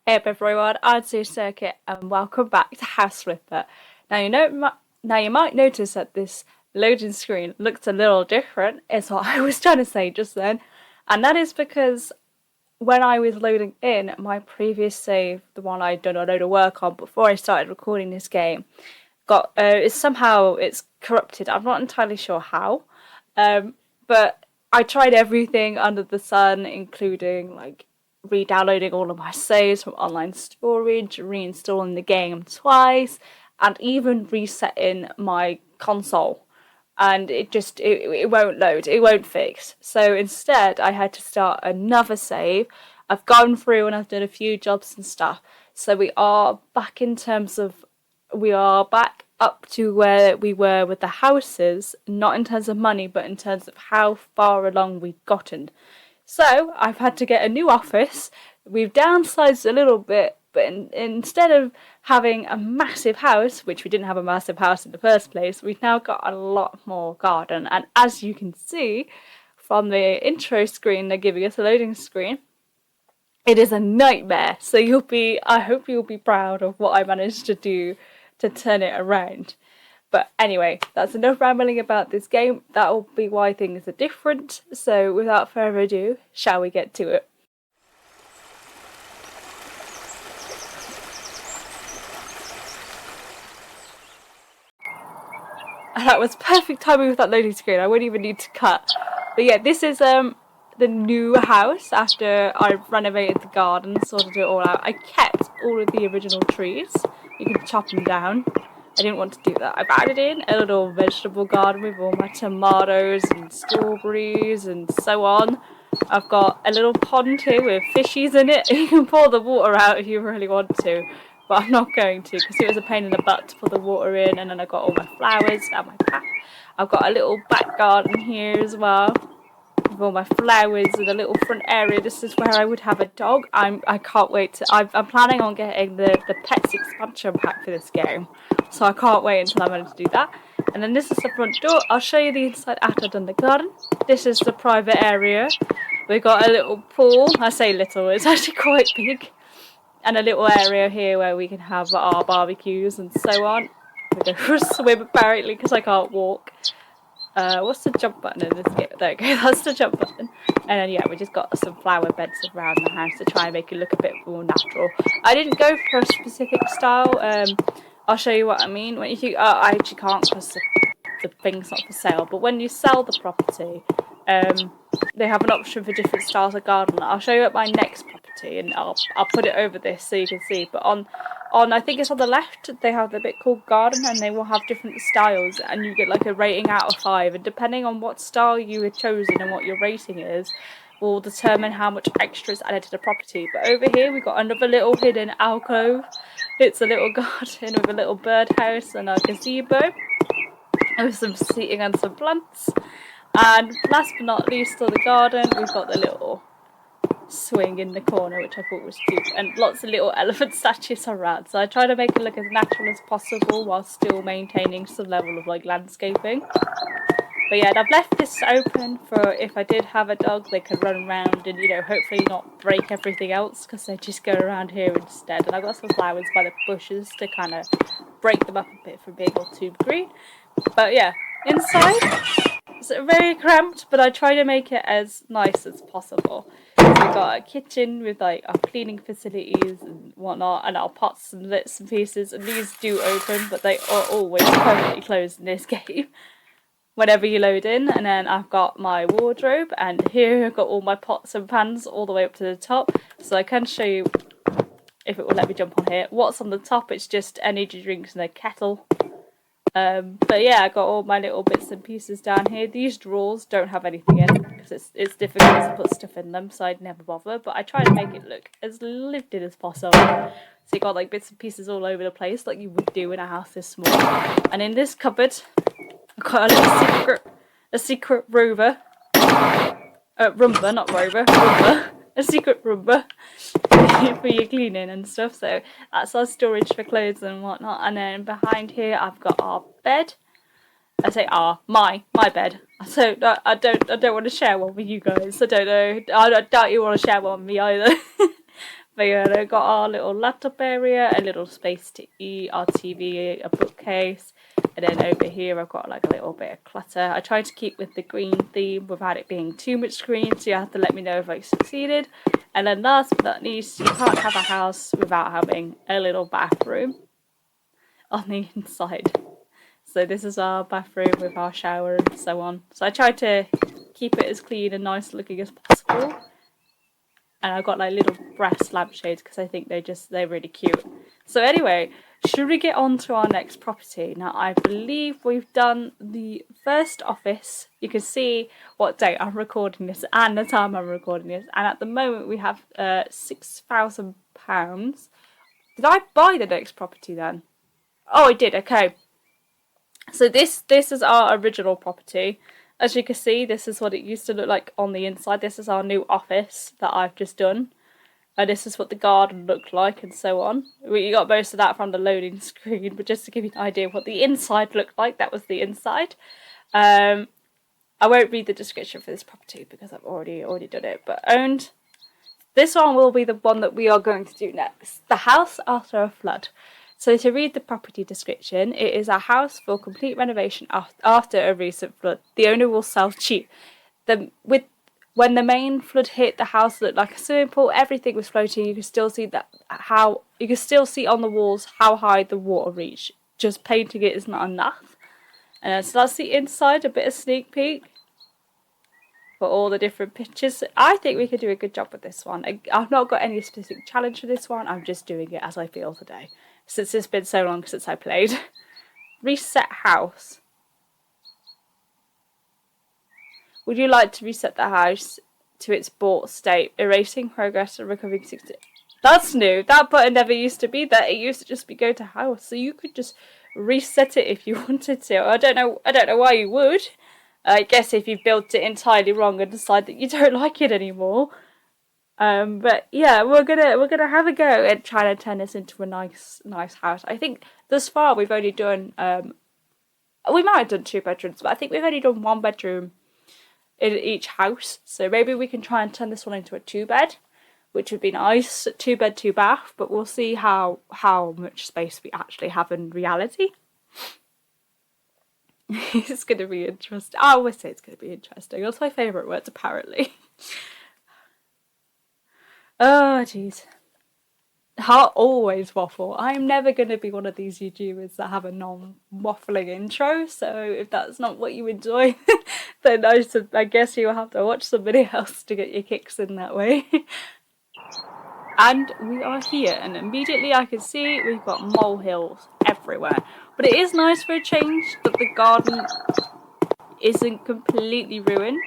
Hey up everyone, I'm Sue Circuit and welcome back to House Flipper. Now you might notice that this loading screen looks a little different, is what I was trying to say just then. And that is because when I was loading in my previous save, the one I'd done a load of work on before I started recording this game, it's corrupted. I'm not entirely sure how. But I tried everything under the sun, including like re-downloading all of my saves from online storage, reinstalling the game twice, and even resetting my console. And it won't load, it won't fix. So instead, I had to start another save. I've gone through and I've done a few jobs and stuff. So we are back up to where we were with the houses, not in terms of money, but in terms of how far along we've gotten. So I've had to get a new office. We've downsized a little bit, but instead of having a massive house, which we didn't have a massive house in the first place, we've now got a lot more garden. And as you can see from the intro screen, they're giving us a loading screen. It is a nightmare. So I hope you'll be proud of what I managed to do to turn it around. But anyway, that's enough rambling about this game. That'll be why things are different. So without further ado, shall we get to it? And that was perfect timing with that loading screen. I wouldn't even need to cut. But yeah, this is the new house after I renovated the garden, sorted it all out. I kept all of the original trees. You can chop them down. I didn't want to do that. I've added in a little vegetable garden with all my tomatoes and strawberries and so on. I've got a little pond here with fishies in it. You can pour the water out if you really want to, but I'm not going to because it was a pain in the butt to pour the water in. And then I got all my flowers down my path. I've got a little back garden here as well with all my flowers and a little front area. This is where I would have a dog. I can't wait to. I'm planning on getting the pets expansion pack for this game, so I can't wait until I'm able to do that. And then this is the front door. I'll show you the inside after I've done the garden. This is the private area. We've got a little pool. I say little, it's actually quite big. And a little area here where we can have our barbecues and so on. We go for a swim apparently because I can't walk. What's the jump button in this game? There we go, that's the jump button. And then yeah, we just got some flower beds around the house to try and make it look a bit more natural. I didn't go for a specific style. I'll show you what I mean. When you think, I actually can't because the thing's not for sale. But when you sell the property, they have an option for different styles of garden. I'll show you at my next property, and I'll put it over this so you can see. But on I think it's on the left, they have the bit called garden, and they will have different styles, and you get like a rating out of 5. And depending on what style you have chosen and what your rating is, will determine how much extra is added to the property. But over here we got another little hidden alcove. It's a little garden with a little birdhouse and a gazebo with some seating and some plants. And last but not least, on the garden, we've got the little swing in the corner, which I thought was cute, and lots of little elephant statues around. So I try to make it look as natural as possible while still maintaining some level of like landscaping. But yeah, I've left this open for if I did have a dog, they could run around and, you know, hopefully not break everything else because they just go around here instead. And I've got some flowers by the bushes to kind of break them up a bit from being all too green. But yeah, inside it's very cramped, but I try to make it as nice as possible. So we've got a kitchen with like our cleaning facilities and whatnot, and our pots and bits and pieces. And these do open, but they are always permanently closed in this game whenever you load in. And then I've got my wardrobe, and here I've got all my pots and pans all the way up to the top. So I can show you, if it will let me jump on here, what's on the top. It's just energy drinks and a kettle. But yeah, I got all my little bits and pieces down here. These drawers don't have anything in because it's difficult to put stuff in them, so I'd never bother. But I try to make it look as lived in as possible. So you got like bits and pieces all over the place, like you would do in a house this small. And in this cupboard, I've got a little secret rover. Roomba, not rover, roomba. A secret roomba for your cleaning and stuff. So that's our storage for clothes and whatnot. And then behind here I've got our bed. I say my bed. So I don't want to share one with you guys. I don't know. I doubt you want to share one with me either. But yeah, they've got our little laptop area, a little space to eat, our TV, a bookcase, and then over here I've got like a little bit of clutter. I tried to keep with the green theme without it being too much green, so you have to let me know if I succeeded. And then last but not least, you can't have a house without having a little bathroom on the inside. So this is our bathroom with our shower and so on. So I tried to keep it as clean and nice looking as possible. And I've got like little brass lampshades because I think they're really cute. So anyway, should we get on to our next property? Now I believe we've done the first office. You can see what date I'm recording this and the time I'm recording this. And at the moment we have £6,000. Did I buy the next property then? Oh, I did, okay. So this is our original property. As you can see, this is what it used to look like on the inside. This is our new office that I've just done. And this is what the garden looked like and so on. You got most of that from the loading screen, but just to give you an idea of what the inside looked like, that was the inside. I won't read the description for this property because I've already done it, but owned. This one will be the one that we are going to do next. The house after a flood. So to read the property description, it is a house for complete renovation after a recent flood. The owner will sell cheap. When the main flood hit, the house looked like a swimming pool. Everything was floating. You could still see on the walls how high the water reached. Just painting it is not enough. And so that's the inside, a bit of sneak peek for all the different pictures. I think we could do a good job with this one. I've not got any specific challenge for this one. I'm just doing it as I feel today, since it's been so long since I played. Reset house. Would you like to reset the house to its bought state, erasing progress and recovering 60? That's new. That button never used to be there. It used to just be go to house, so you could just reset it if you wanted to. I don't know why you would. I guess if you built it entirely wrong and decide that you don't like it anymore. But yeah, we're gonna have a go at trying to turn this into a nice house. I think thus far we've only done we might have done 2 bedrooms, but I think we've only done 1 bedroom in each house. So maybe we can try and turn this one into a 2-bed, which would be nice. 2-bed, 2-bath, but we'll see how much space we actually have in reality. It's gonna be interesting. I always say it's gonna be interesting. That's my favourite words, apparently. Oh, jeez. I'll always waffle. I'm never going to be one of these YouTubers that have a non-waffling intro, so if that's not what you enjoy, then I guess you'll have to watch somebody else to get your kicks in that way. And we are here, and immediately I can see we've got molehills everywhere. But it is nice for a change that the garden isn't completely ruined.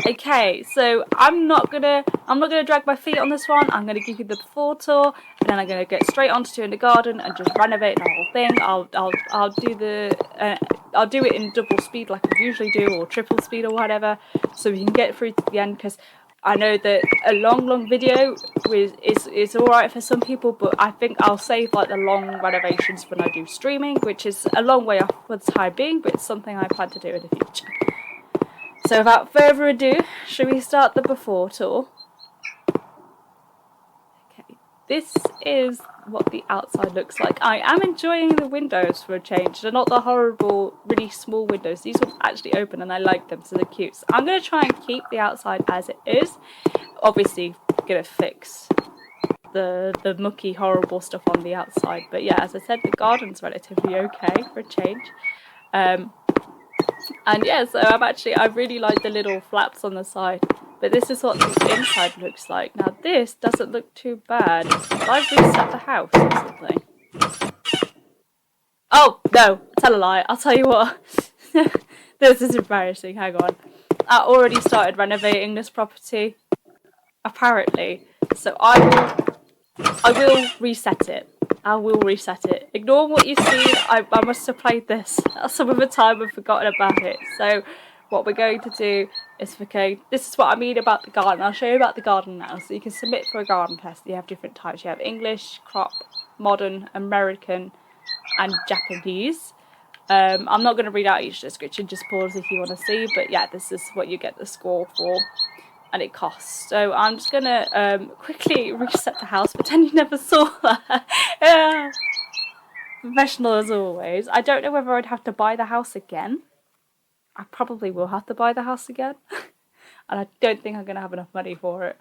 Okay, so I'm not gonna drag my feet on this one. I'm gonna give you the before tour, and then I'm gonna get straight on to doing the garden and just renovate the whole thing. I'll do it in double speed like I usually do, or triple speed or whatever, so we can get through to the end. Because I know that a long video is alright for some people, but I think I'll save like the long renovations when I do streaming, which is a long way off for the time being, but it's something I plan to do in the future. So without further ado, should we start the before tour? Okay, this is what the outside looks like. I am enjoying the windows for a change. They're not the horrible, really small windows. These ones actually open and I like them, so they're cute. So I'm going to try and keep the outside as it is. Obviously, going to fix the mucky, horrible stuff on the outside. But yeah, as I said, the garden's relatively okay for a change. And yeah, so I really like the little flaps on the side, but this is what the inside looks like. Now this doesn't look too bad. Have I reset the house or something? Oh, no, tell a lie, I'll tell you what. This is embarrassing, hang on. I already started renovating this property, apparently, so I will reset it. I will reset it. Ignore what you see. I must have played this some of the time and forgotten about it. So what we're going to do is, okay, this is what I mean about the garden. I'll show you about the garden now. So you can submit for a garden test. You have different types. You have English, crop, modern, American, and Japanese. I'm not going to read out each description. Just pause if you want to see. But yeah, this is what you get the score for. and it costs. So I'm just gonna quickly reset the house, pretend you never saw that. Yeah. Professional as always. I don't know whether I'd have to buy the house again. I probably will have to buy the house again. And I don't think I'm gonna have enough money for it.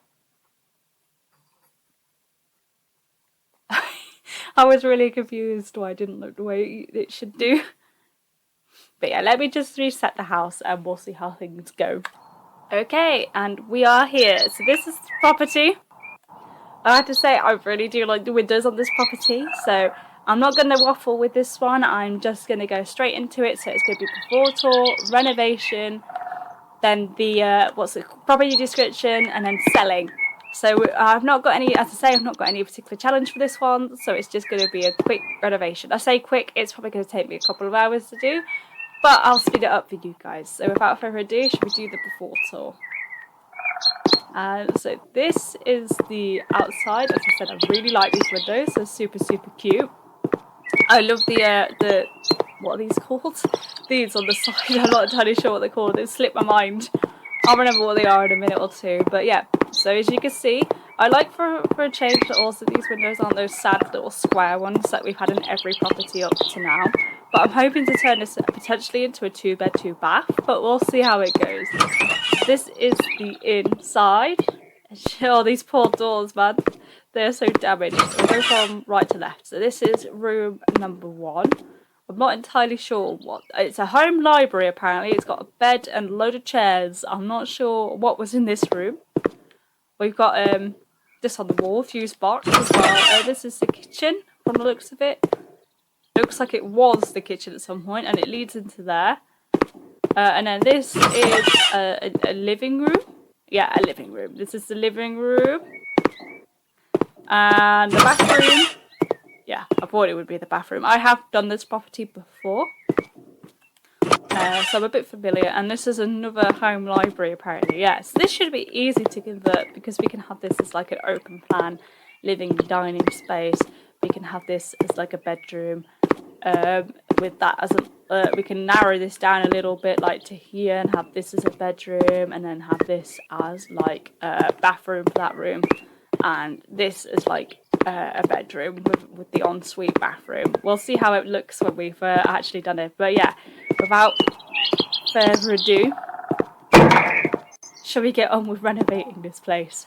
I was really confused why it didn't look the way it should do. But yeah, let me just reset the house and we'll see how things go. Okay, and we are here. So this is the property. I have to say, I really do like the windows on this property. So I'm not going to waffle with this one. I'm just going to go straight into it. So it's going to be before tour, renovation, then the property description, and then selling. So I've not got any, as I say, I've not got any particular challenge for this one. So it's just going to be a quick renovation. I say quick, it's probably going to take me a couple of hours to do, but I'll speed it up for you guys. So without further ado, should we do the before tour? So this is the outside. As I said, I really like these windows. They're super, super cute. I love the what are these called? These on the side. I'm not entirely sure what they're called. They slipped my mind. I'll remember what they are in a minute or two. But yeah, so as you can see, I like for a change that also these windows aren't those sad little square ones that we've had in every property up to now. But I'm hoping to turn this potentially into a 2-bed, 2-bath, but we'll see how it goes. This is the inside. Oh, these poor doors, man. They're so damaged. We'll go from right to left. So this is room number 1. I'm not entirely sure what... It's a home library, apparently. It's got a bed and a load of chairs. I'm not sure what was in this room. We've got this on the wall, fuse box as well. This is the kitchen, from the looks of it. Looks like it was the kitchen at some point, and it leads into there. And then this is a living room. Yeah, a living room. This is the living room. And the bathroom. Yeah, I thought it would be the bathroom. I have done this property before. So I'm a bit familiar. And this is another home library, apparently. Yeah, so this should be easy to convert because we can have this as like an open plan living dining space. We can have this as like a bedroom. With that as a we can narrow this down a little bit like to here and have this as a bedroom, and then have this as like a bathroom for that room, and this is like a bedroom with the ensuite bathroom. We'll see how it looks when we've actually done it, but yeah, without further ado, shall we get on with renovating this place?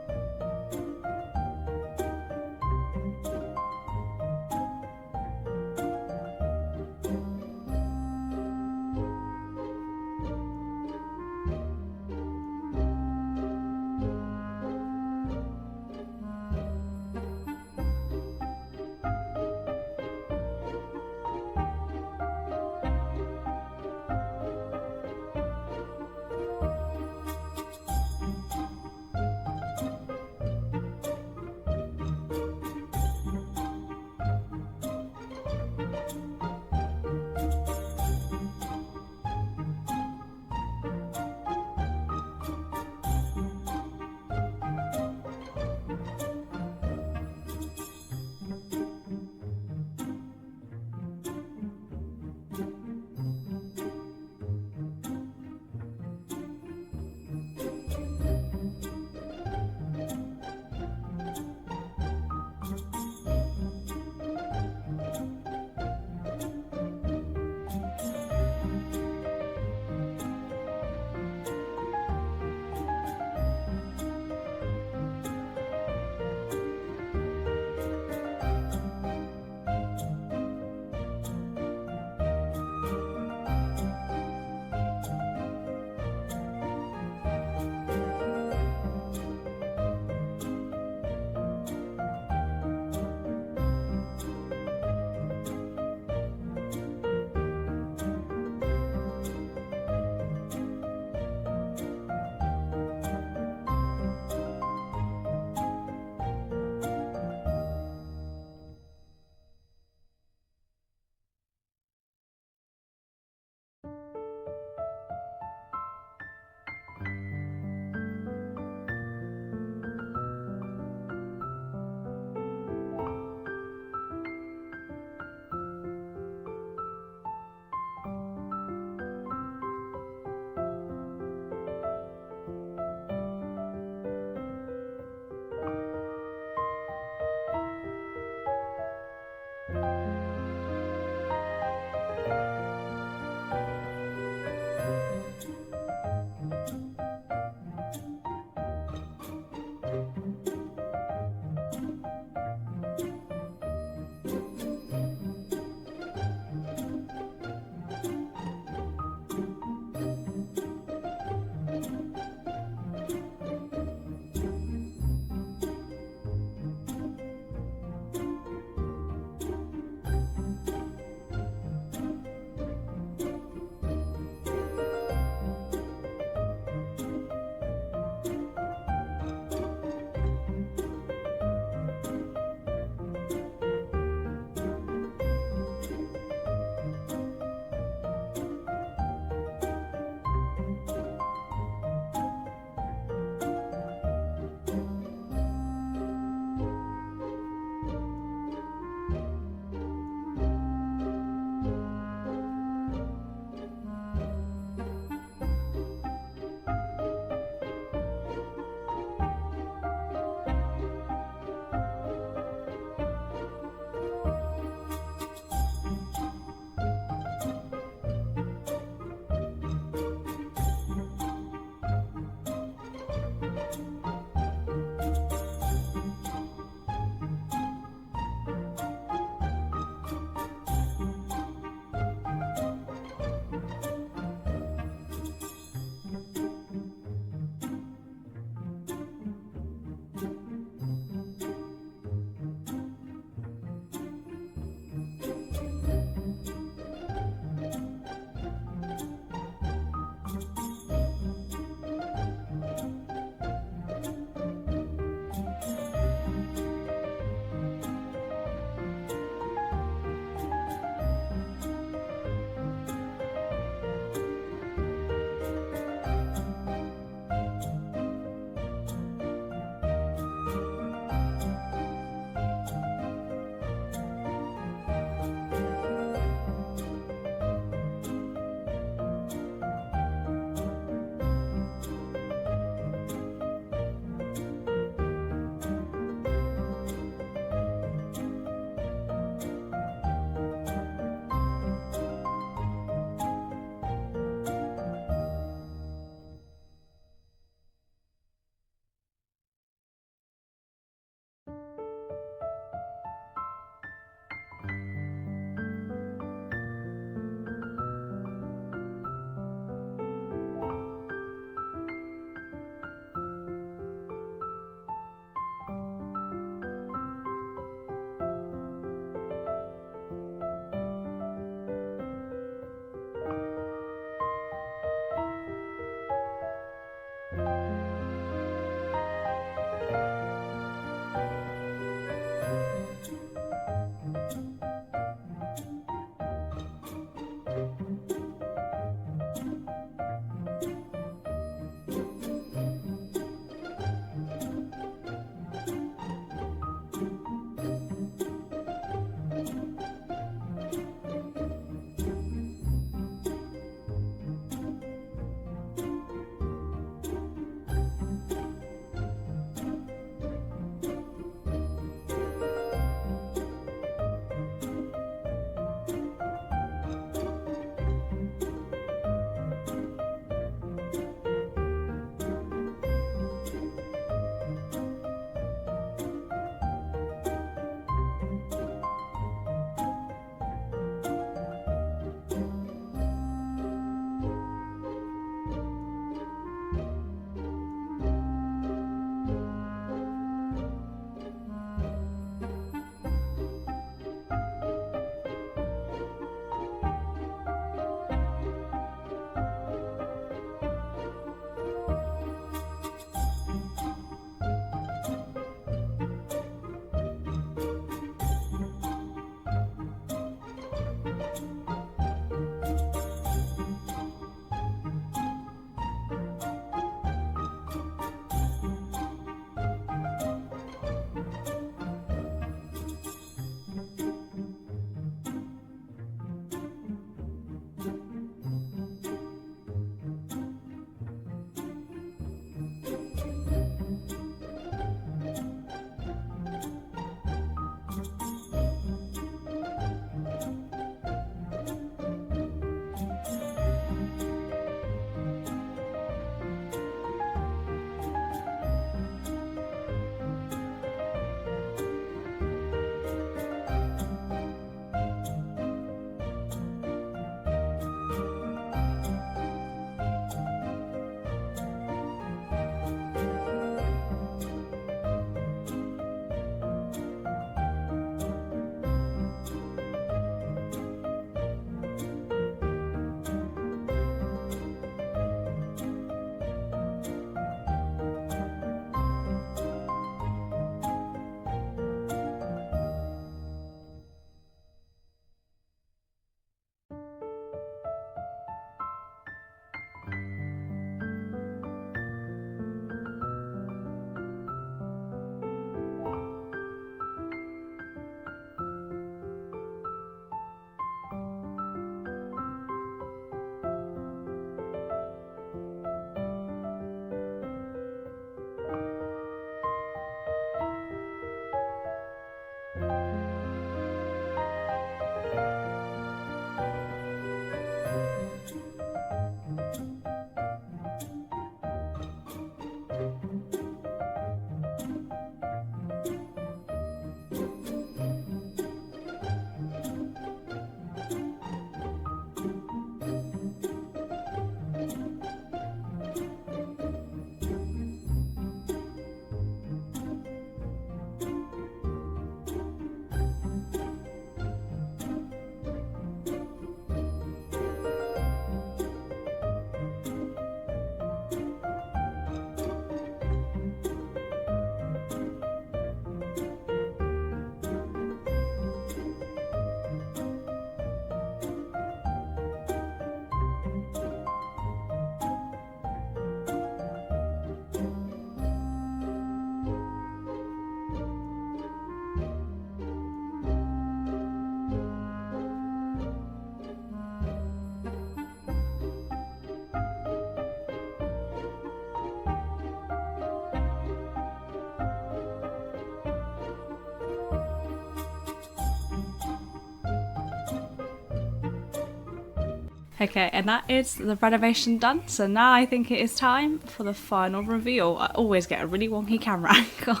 Okay, and that is the renovation done. So now I think it is time for the final reveal. I always get a really wonky camera angle.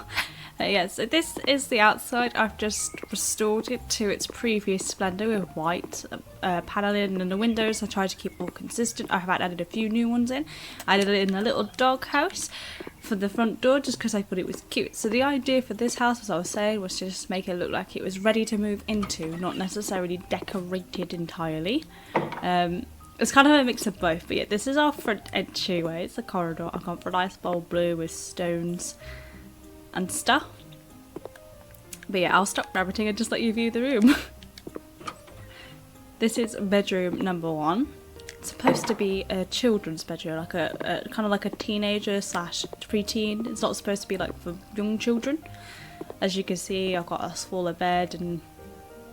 Yeah, so this is the outside. I've just restored it to its previous splendour with white paneling and the windows. I tried to keep all consistent. I have added a few new ones in. I added it in a little dog house for the front door just because I thought it was cute. So the idea for this house, as I was saying, was to just make it look like it was ready to move into, not necessarily decorated entirely. It's kind of a mix of both, but yeah, this is our front entryway. It's a corridor. I've gone for a nice bold blue with stones and stuff. But yeah, I'll stop rabbiting and just let you view the room. This is bedroom number 1. It's supposed to be a children's bedroom, like a kind of like a teenager slash preteen. It's not supposed to be like for young children. As you can see, I've got a smaller bed and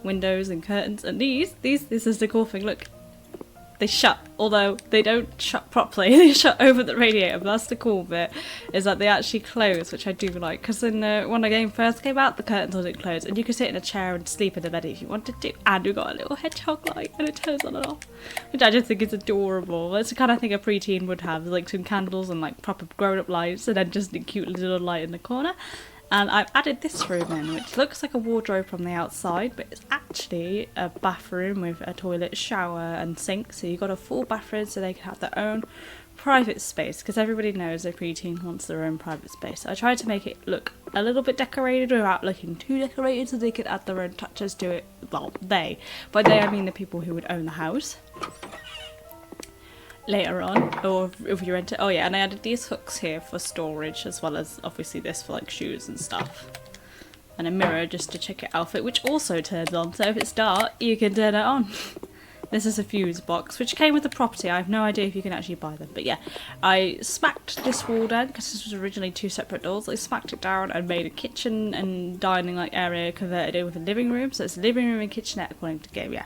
windows and curtains, and this is the cool thing. Look, they shut, although they don't shut properly. They shut over the radiator, but that's the cool bit, is that they actually close, which I do like, because when the game first came out, the curtains didn't close, and you could sit in a chair and sleep in the bed if you wanted to, and we've got a little hedgehog light, and it turns on and off, which I just think is adorable. It's the kind of thing a preteen would have, like some candles and like proper grown-up lights, and then just a cute little light in the corner. And I've added this room in, which looks like a wardrobe from the outside, but it's actually a bathroom with a toilet, shower and sink. So you've got a full bathroom so they can have their own private space, because everybody knows a preteen wants their own private space. So I tried to make it look a little bit decorated without looking too decorated, so they could add their own touches to it. Well, by they I mean the people who would own the house later on, or if you rent it. Oh yeah, and I added these hooks here for storage, as well as obviously this for like shoes and stuff, and a mirror just to check your outfit, which also turns on, so if it's dark you can turn it on. This is a fuse box which came with the property. I have no idea if you can actually buy them, but yeah, I smacked this wall down because this was originally 2 separate doors. I smacked it down and made a kitchen and dining like area, converted it with a living room, so it's a living room and kitchenette according to the game. Yeah,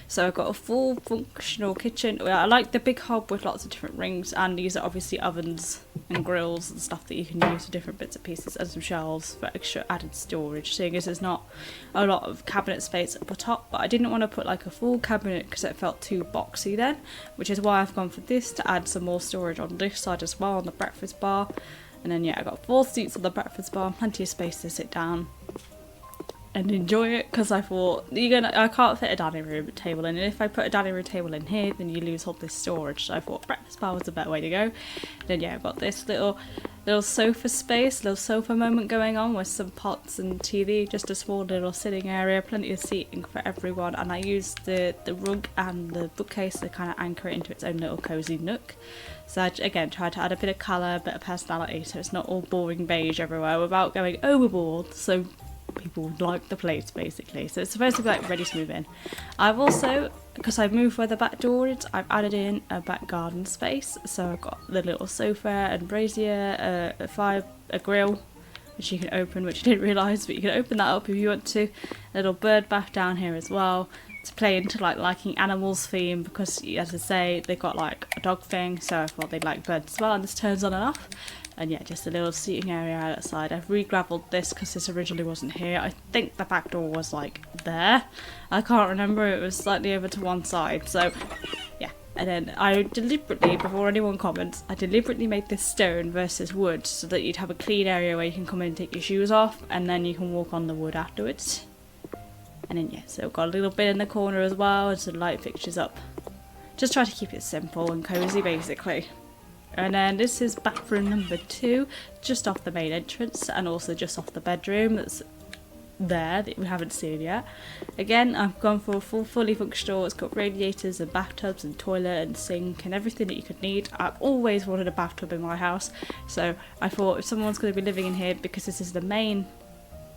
so I've got a full functional kitchen. I like the big hob with lots of different rings, and these are obviously ovens and grills and stuff that you can use for different bits and pieces, and some shelves for extra added storage, seeing as there's not a lot of cabinet space up the top. But I didn't want to put like a full cabinet because it felt too boxy then, which is why I've gone for this to add some more storage on this side as well, on the breakfast bar. And then yeah, I got 4 seats on the breakfast bar, plenty of space to sit down and enjoy it, because I thought I can't fit a dining room table in, and if I put a dining room table in here then you lose all this storage, so I thought breakfast bar was a better way to go. And then yeah, I've got this little sofa space, little sofa moment going on with some pots and TV, just a small little sitting area, plenty of seating for everyone, and I used the rug and the bookcase to kind of anchor it into its own little cosy nook. So I again tried to add a bit of colour, a bit of personality, so it's not all boring beige everywhere without going overboard, so people like the place basically. So it's supposed to be like ready to move in. I've also, because I've moved where the back door is, I've added in a back garden space. So I've got the little sofa and brazier, a grill which you can open, which I didn't realise, but you can open that up if you want to. A little bird bath down here as well, to play into like liking animals theme, because as I say, they've got like a dog thing, so I thought they'd like birds as well, and this turns on and off. And yeah, just a little seating area outside. I've re-gravelled this because this originally wasn't here. I think the back door was like there. I can't remember, it was slightly over to one side. So yeah, and then I deliberately, before anyone comments, I deliberately made this stone versus wood so that you'd have a clean area where you can come in and take your shoes off, and then you can walk on the wood afterwards. And then yeah, so I've got a little bit in the corner as well, and some light fixtures up. Just try to keep it simple and cosy basically. And then this is bathroom number 2, just off the main entrance, and also just off the bedroom that's there that we haven't seen yet. Again, I've gone for a fully functional. It's got radiators and bathtubs and toilet and sink and everything that you could need. I've always wanted a bathtub in my house, so I thought if someone's going to be living in here, because this is the main...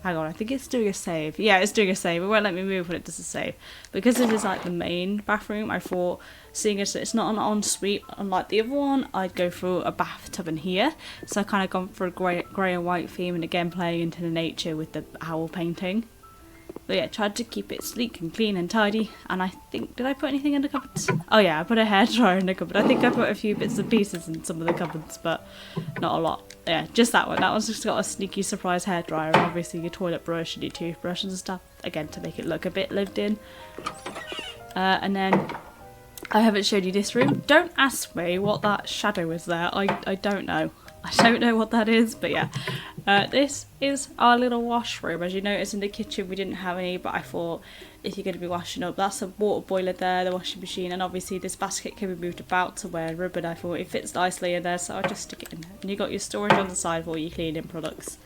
Hang on, I think it's doing a save. Yeah, it's doing a save. It won't let me move when it does a save. Because this is like the main bathroom, I thought, seeing as it's not an ensuite unlike the other one, I'd go for a bathtub in here. So I kind of gone for a grey and white theme, and again playing into the nature with the owl painting. But yeah, tried to keep it sleek and clean and tidy. And I think, did I put anything in the cupboards? Oh yeah, I put a hairdryer in the cupboard. I think I put a few bits and pieces in some of the cupboards, but not a lot. Yeah, just that one. That one's just got a sneaky surprise hairdryer, and obviously your toilet brush and your toothbrush and stuff, again to make it look a bit lived in. And then I haven't showed you this room. Don't ask me what that shadow is there. I don't know. I don't know what that is, but yeah. This is our little washroom. As you notice in the kitchen we didn't have any, but I thought if you're going to be washing up, that's a water boiler there, the washing machine, and obviously this basket can be moved about to wear ribbon. I thought it fits nicely in there, so I'll just stick it in there. And you got your storage on the side for all your cleaning products.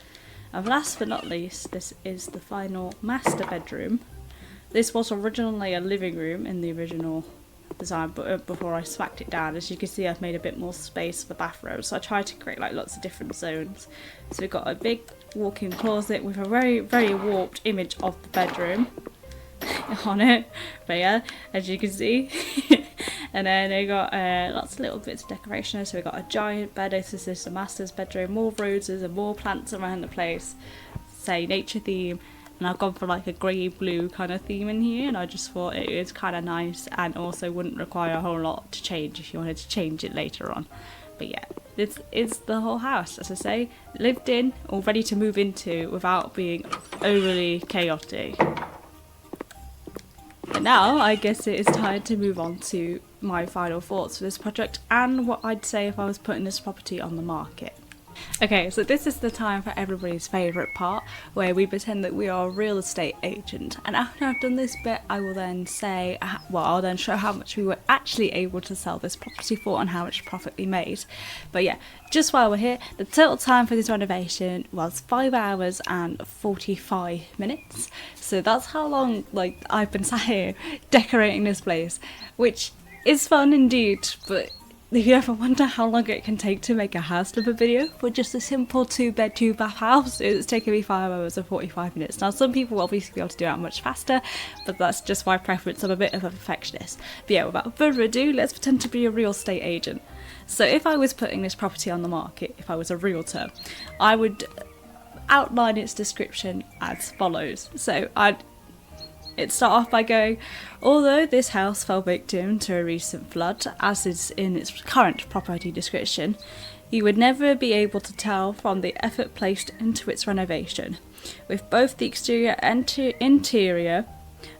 And last but not least, this is the final master bedroom. This was originally a living room in the original design, but before I swacked it down, as you can see I've made a bit more space for the bathroom, so I tried to create like lots of different zones. So we've got a big walk-in closet with a very warped image of the bedroom on it, but yeah, as you can see. And then we got lots of little bits of decoration. So we got a giant bed. This is the master's bedroom, more roses and more plants around the place, say nature theme. And I've gone for like a grey blue kind of theme in here, and I just thought it was kind of nice and also wouldn't require a whole lot to change if you wanted to change it later on. But yeah, this is the whole house, as I say, lived in or ready to move into without being overly chaotic. But now I guess it is time to move on to my final thoughts for this project and what I'd say if I was putting this property on the market. Okay, so this is the time for everybody's favourite part, where we pretend that we are a real estate agent, and after I've done this bit I will then say, well, I'll then show how much we were actually able to sell this property for and how much profit we made. But yeah, just while we're here, the total time for this renovation was 5 hours and 45 minutes, so that's how long like I've been sat here decorating this place, which is fun indeed. But if you ever wonder how long it can take to make a house flipper video for just a simple 2-bed 2-bath house, it's taken me 5 hours and 45 minutes. Now some people will obviously be able to do it much faster, but that's just my preference. I'm a bit of a perfectionist. But yeah, without further ado, let's pretend to be a real estate agent. So if I was putting this property on the market, if I was a realtor, I would outline its description as follows. So It'd start off by going, although this house fell victim to a recent flood, as is in its current property description, you would never be able to tell from the effort placed into its renovation, with both the exterior and interior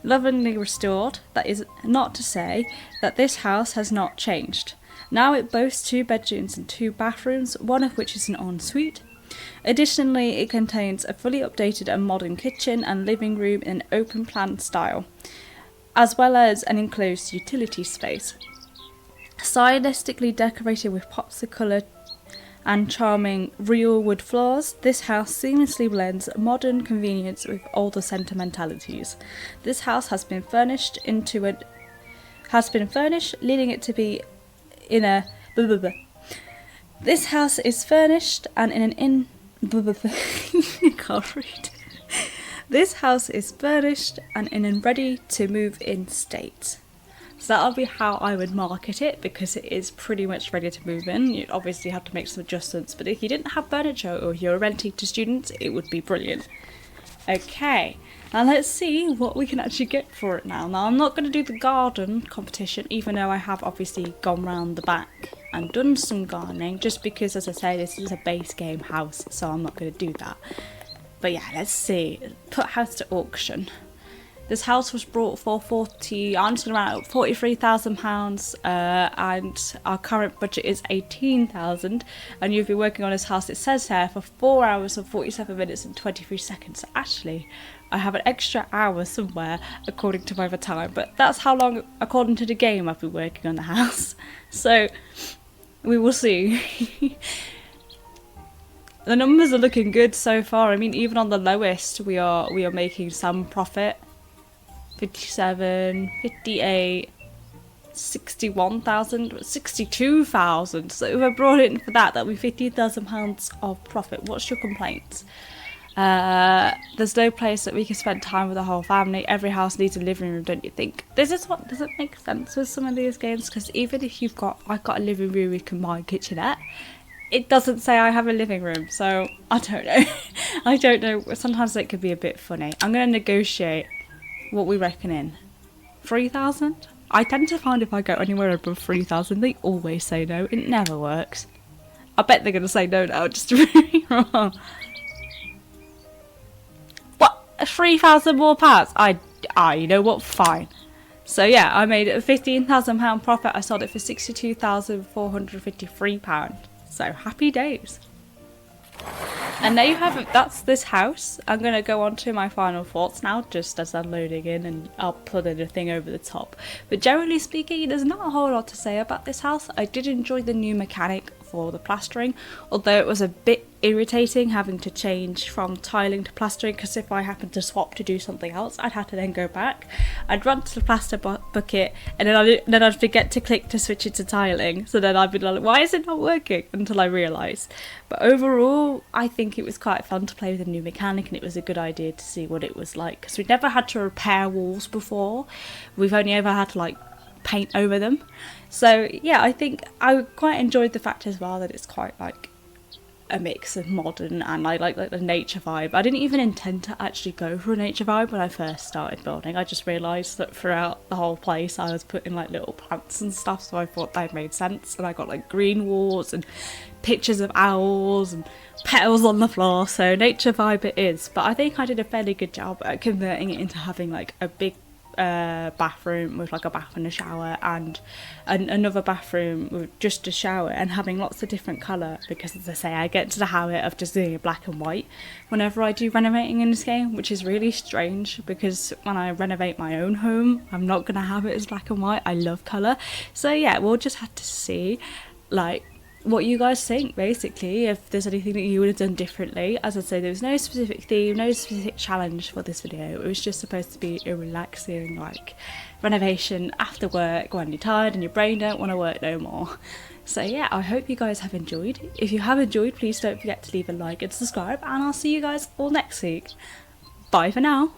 lovingly restored. That is not to say that this house has not changed. Now it boasts 2 bedrooms and 2 bathrooms, one of which is an ensuite. Additionally, it contains a fully updated and modern kitchen and living room in an open plan style, as well as an enclosed utility space. Stylistically decorated with pops of colour and charming real wood floors, this house seamlessly blends modern convenience with older sentimentalities. This house has been furnished leading it to be in a This house is furnished and in an can't read. This house is furnished and in a ready to move in state. So that'll be how I would market it, because it is pretty much ready to move in. You'd obviously have to make some adjustments, but if you didn't have furniture or you're renting to students, it would be brilliant. Okay, now let's see what we can actually get for it now. Now I'm not going to do the garden competition, even though I have obviously gone round the back and done some gardening, just because, as I say, this is a base game house, so I'm not going to do that. But yeah, let's see. Put house to auction. This house was brought for around £43,000, and our current budget is £18,000. And you've been working on this house, it says here, for 4 hours and 47 minutes and 23 seconds. So actually, I have an extra hour somewhere according to my time, but that's how long, according to the game, I've been working on the house. So we will see. The numbers are looking good so far. I mean, even on the lowest, we are making some profit. 57, 58, 61,000, 62,000. So if I brought it in for that, that'd be £15,000 of profit. What's your complaints? There's no place that we can spend time with the whole family. Every house needs a living room, don't you think? This is what doesn't make sense with some of these games, because even if I've got a living room with combined kitchenette, it doesn't say I have a living room, so I don't know. I don't know. Sometimes it could be a bit funny. I'm going to negotiate what we reckon in. 3,000? I tend to find if I go anywhere above 3,000, they always say no. It never works. I bet they're going to say no now, just to prove me wrong. What? 3,000 more pounds? You know what? Fine. So yeah, I made a £15,000 profit. I sold it for £62,453. So happy days. And there you have it, that's this house. I'm going to go on to my final thoughts now, just as I'm loading in, and I'll put in a thing over the top. But generally speaking, there's not a whole lot to say about this house. I did enjoy the new mechanic for the plastering, although it was a bit irritating having to change from tiling to plastering, because if I happened to swap to do something else, I'd have to then go back. I'd run to the plaster bucket, and then I'd forget to click to switch it to tiling, so then I'd be like, why is it not working, until I realised. But overall, I think it was quite fun to play with a new mechanic, and it was a good idea to see what it was like, because we'd never had to repair walls before. We've only ever had to like paint over them. So yeah, I think I quite enjoyed the fact as well that it's quite like a mix of modern and I like the nature vibe. I didn't even intend to actually go for a nature vibe when I first started building. I just realised that throughout the whole place I was putting like little plants and stuff, so I thought that made sense, and I got like green walls and pictures of owls and petals on the floor, so nature vibe it is. But I think I did a fairly good job at converting it into having like a big bathroom with like a bath and a shower, and another bathroom with just a shower, and having lots of different colour, because as I say, I get into the habit of just doing it black and white whenever I do renovating in this game, which is really strange, because when I renovate my own home I'm not gonna have it as black and white. I love colour. So yeah, we'll just have to see like what you guys think, basically, if there's anything that you would have done differently. As I say, there was no specific theme, no specific challenge for this video. It was just supposed to be a relaxing like renovation after work when you're tired and your brain don't want to work no more. So yeah, I hope you guys have enjoyed. If you have enjoyed, please don't forget to leave a like and subscribe, and I'll see you guys all next week. Bye for now.